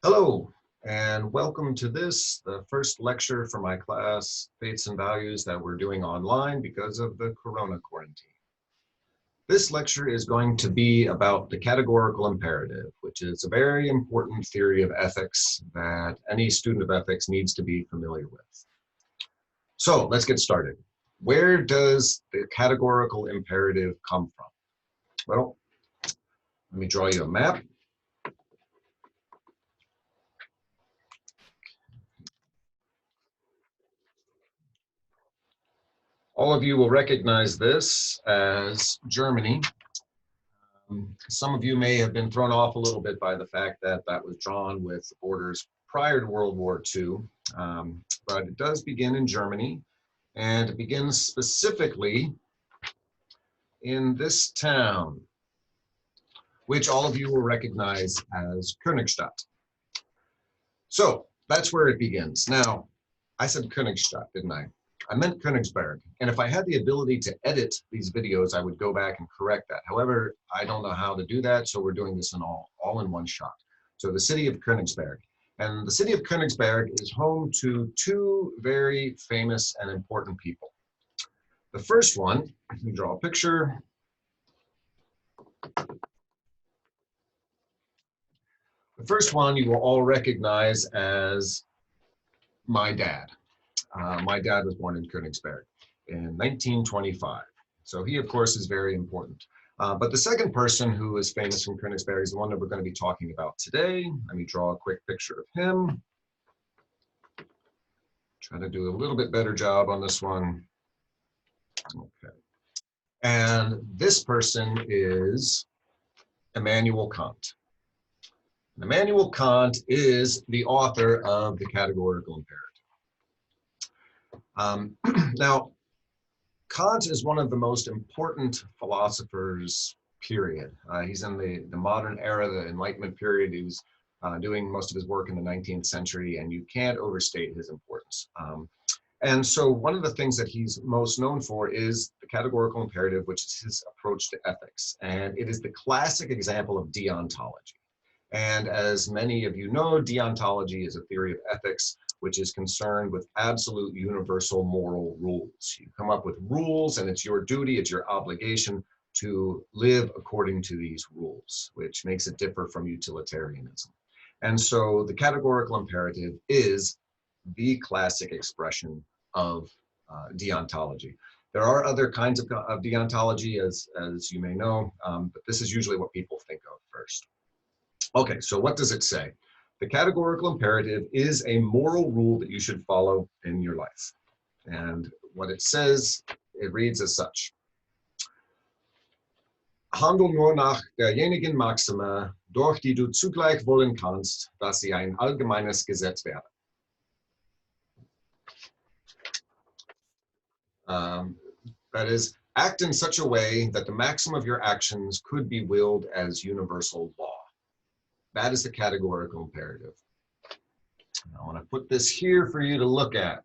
Hello, and welcome to the first lecture for my class, Faiths and Values, that we're doing online because of the Corona quarantine. This lecture is going to be about the categorical imperative, which is a very important theory of ethics that any student of ethics needs to be familiar with. So let's get started. Where does the categorical imperative come from? Well, let me draw you a map. All of you will recognize this as Germany. Some of you may have been thrown off a little bit by the fact that that was drawn with borders prior to World War II, but it does begin in Germany, and it begins specifically in this town, which all of you will recognize as Königstadt. So that's where it begins. Now, I said Königstadt, didn't I? I meant Königsberg. And if I had the ability to edit these videos, I would go back and correct that. However, I don't know how to do that, so we're doing this in all in one shot. So the city of Königsberg. And the city of Königsberg is home to two very famous and important people. The first one, let me draw a picture. The first one you will all recognize as my dad. My dad was born in Königsberg in 1925. So he, of course, is very important. But the second person who is famous from Königsberg is the one that we're going to be talking about today. Let me draw a quick picture of him. Try to do a little bit better job on this one. Okay. And this person is Immanuel Kant. Immanuel Kant is the author of the Categorical Imperative. Now, Kant is one of the most important philosophers, period. He's in the modern era, the Enlightenment period. He was doing most of his work in the 19th century, and you can't overstate his importance. And so one of the things that he's most known for is the categorical imperative, which is his approach to ethics. And it is the classic example of deontology. And as many of you know, deontology is a theory of ethics which is concerned with absolute universal moral rules. You come up with rules, and it's your duty, it's your obligation to live according to these rules, which makes it differ from utilitarianism. And so the categorical imperative is the classic expression of deontology. There are other kinds of deontology, as you may know, but this is usually what people think of first. Okay, so what does it say? The categorical imperative is a moral rule that you should follow in your life. And what it says, it reads as such. Handle nur nach derjenigen Maxime, durch die du zugleich wollen kannst, dass sie ein allgemeines Gesetz werden. That is, act in such a way that the maxim of your actions could be willed as universal law. That is the categorical imperative. I want to put this here for you to look at.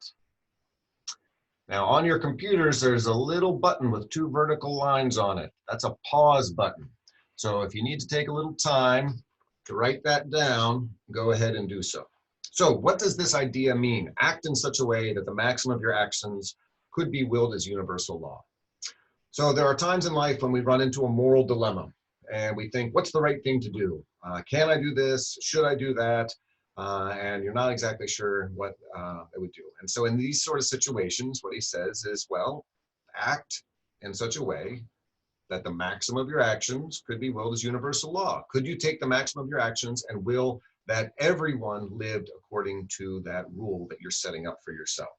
Now, on your computers, there's a little button with two vertical lines on it. That's a pause button. So if you need to take a little time to write that down, go ahead and do so. So what does this idea mean? Act in such a way that the maxim of your actions could be willed as universal law. So there are times in life when we run into a moral dilemma and we think, what's the right thing to do? Can I do this? Should I do that? And you're not exactly sure what it would do. And so in these sort of situations, what he says is, well, act in such a way that the maxim of your actions could be willed as universal law. Could you take the maxim of your actions and will that everyone lived according to that rule that you're setting up for yourself?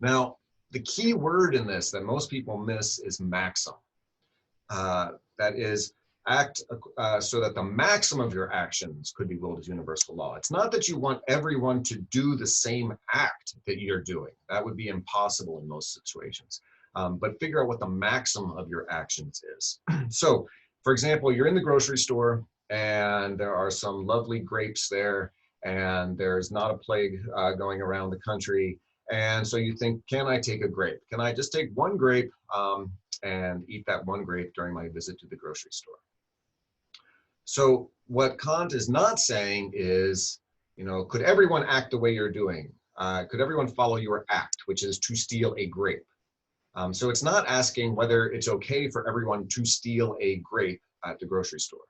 Now, the key word in this that most people miss is maxim. That is, act so that the maxim of your actions could be willed as universal law. It's not that you want everyone to do the same act that you're doing. That would be impossible in most situations. But figure out what the maxim of your actions is. So, for example, you're in the grocery store and there are some lovely grapes there and there's not a plague going around the country. And so you think, can I take a grape? Can I just take one grape and eat that one grape during my visit to the grocery store? So what Kant is not saying is, could everyone act the way you're doing? Could everyone follow your act, which is to steal a grape? So it's not asking whether it's okay for everyone to steal a grape at the grocery store,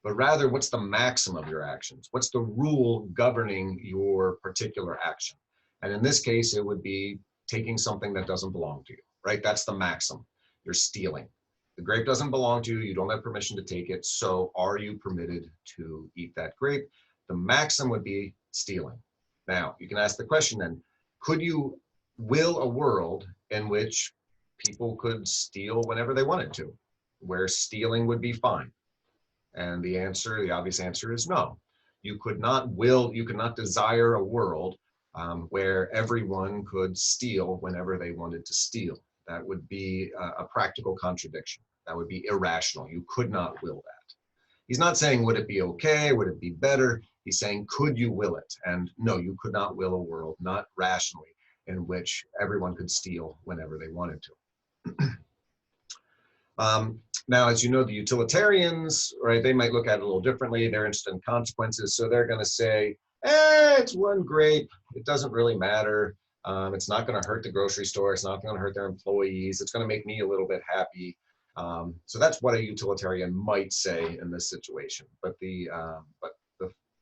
but rather what's the maximum of your actions? What's the rule governing your particular action? And in this case, it would be taking something that doesn't belong to you, right? That's the maxim. You're stealing. The grape doesn't belong to you. You don't have permission to take it. So are you permitted to eat that grape? The maxim would be stealing. Now, you can ask the question then, could you will a world in which people could steal whenever they wanted to, where stealing would be fine? And the obvious answer is no. You could not desire a world where everyone could steal whenever they wanted to steal. That would be a practical contradiction. That would be irrational. You could not will that. He's not saying, would it be okay? Would it be better? He's saying, could you will it? And no, you could not will a world, not rationally, in which everyone could steal whenever they wanted to. Now, as you know, the utilitarians, right, they might look at it a little differently. They're interested in consequences. So they're going to say, it's one grape. It doesn't really matter. It's not going to hurt the grocery store. It's not going to hurt their employees. It's going to make me a little bit happy. So that's what a utilitarian might say in this situation. But the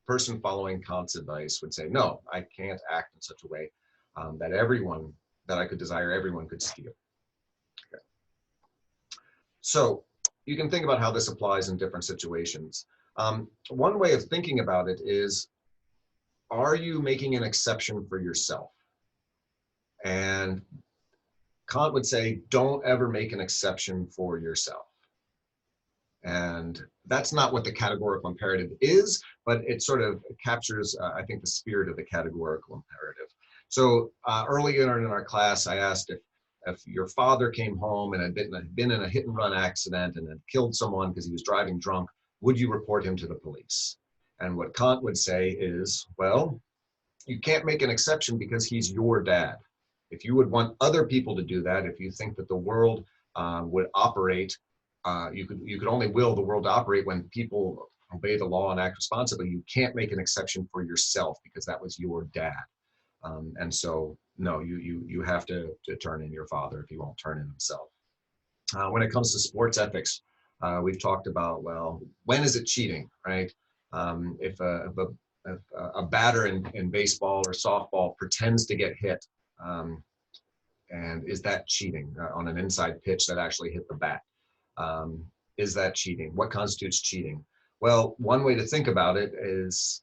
person following Kant's advice would say, no, I can't act in such a way that I could desire everyone could steal. Okay. So you can think about how this applies in different situations. One way of thinking about it is, are you making an exception for yourself? And Kant would say, don't ever make an exception for yourself. And that's not what the categorical imperative is, but it sort of captures, I think, the spirit of the categorical imperative. So earlier in our class, I asked if your father came home and had been in a hit and run accident and had killed someone because he was driving drunk, would you report him to the police? And what Kant would say is, well, you can't make an exception because he's your dad. If you would want other people to do that, if you think that the world would operate, you could only will the world to operate when people obey the law and act responsibly. You can't make an exception for yourself because that was your dad. And so, no, you have to turn in your father if he won't turn in himself. When it comes to sports ethics, we've talked about, well, when is it cheating, right? If a batter in baseball or softball pretends to get hit, and is that cheating on an inside pitch that actually hit the bat? Is that cheating? What constitutes cheating? Well, one way to think about it is,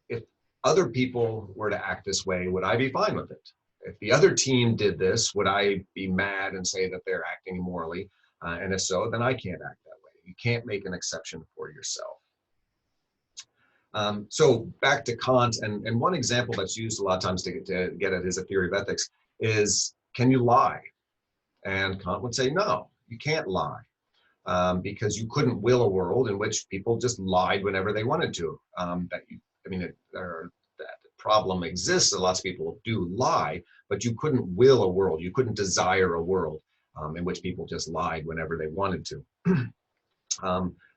if other people were to act this way, would I be fine with it? If the other team did this, would I be mad and say that they're acting immorally? And if so, then I can't act that way. You can't make an exception for yourself. So back to Kant, and one example that's used a lot of times to get at his theory of ethics is, can you lie? And Kant would say, no, you can't lie. Because you couldn't will a world in which people just lied whenever they wanted to. That problem exists, that lots of people do lie, but you couldn't will a world, you couldn't desire a world in which people just lied whenever they wanted to.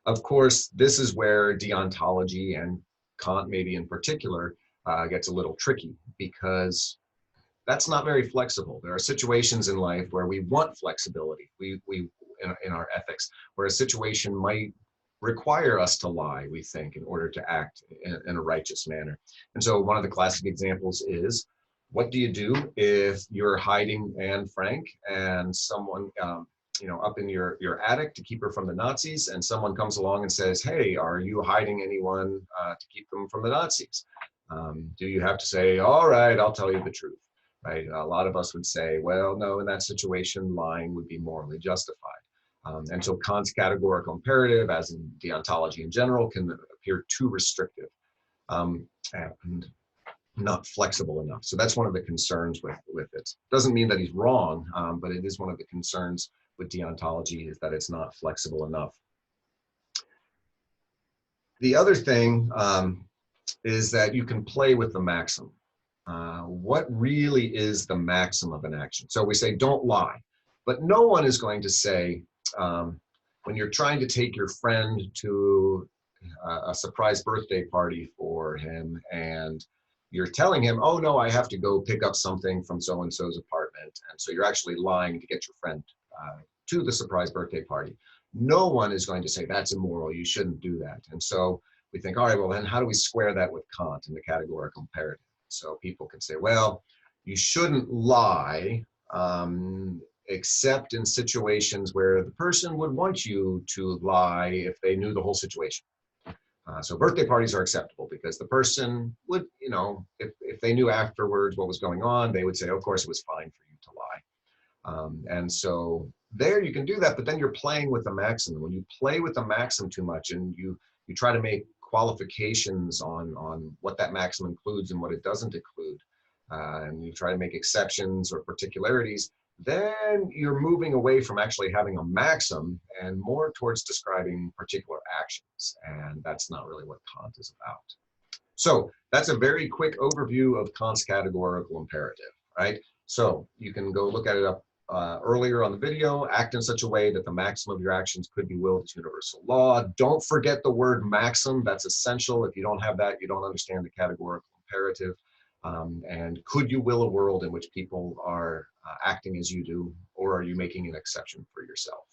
Of course, this is where deontology, and Kant maybe in particular, gets a little tricky, because that's not very flexible. There are situations in life where we want flexibility. In our ethics, where a situation might require us to lie, we think, in order to act in a righteous manner. And so one of the classic examples is, what do you do if you're hiding Anne Frank and someone, up in your attic to keep her from the Nazis, and someone comes along and says, hey, are you hiding anyone to keep them from the Nazis? Do you have to say, all right, I'll tell you the truth? Right? A lot of us would say, well, no, in that situation, lying would be morally justified. And so Kant's categorical imperative, as in deontology in general, can appear too restrictive and not flexible enough. So that's one of the concerns with it. Doesn't mean that he's wrong, but it is one of the concerns with deontology, is that it's not flexible enough. The other thing is that you can play with the maxim. What really is the maxim of an action? So we say, don't lie, but no one is going to say, when you're trying to take your friend to a surprise birthday party for him, and you're telling him, oh no, I have to go pick up something from so-and-so's apartment. And so you're actually lying to get your friend to the surprise birthday party. No one is going to say that's immoral, you shouldn't do that. And so we think, all right, well then how do we square that with Kant and the categorical imperative? So people could say, well, you shouldn't lie, except in situations where the person would want you to lie if they knew the whole situation. So birthday parties are acceptable because the person would, you know, if they knew afterwards what was going on, they would say, of course, it was fine for you to lie. And so there you can do that, but then you're playing with the maxim. When you play with the maxim too much and you try to make qualifications on what that maxim includes and what it doesn't include, and you try to make exceptions or particularities, then you're moving away from actually having a maxim and more towards describing particular actions. And that's not really what Kant is about. So that's a very quick overview of Kant's categorical imperative, right? So you can go look at it up earlier on the video. Act in such a way that the maximum of your actions could be willed as universal law. Don't forget the word maxim. That's essential. If you don't have that, you don't understand the categorical imperative. And could you will a world in which people are acting as you do, or are you making an exception for yourself?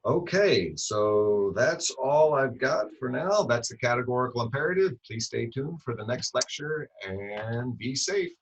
Okay, so that's all I've got for now. That's the categorical imperative. Please stay tuned for the next lecture and be safe.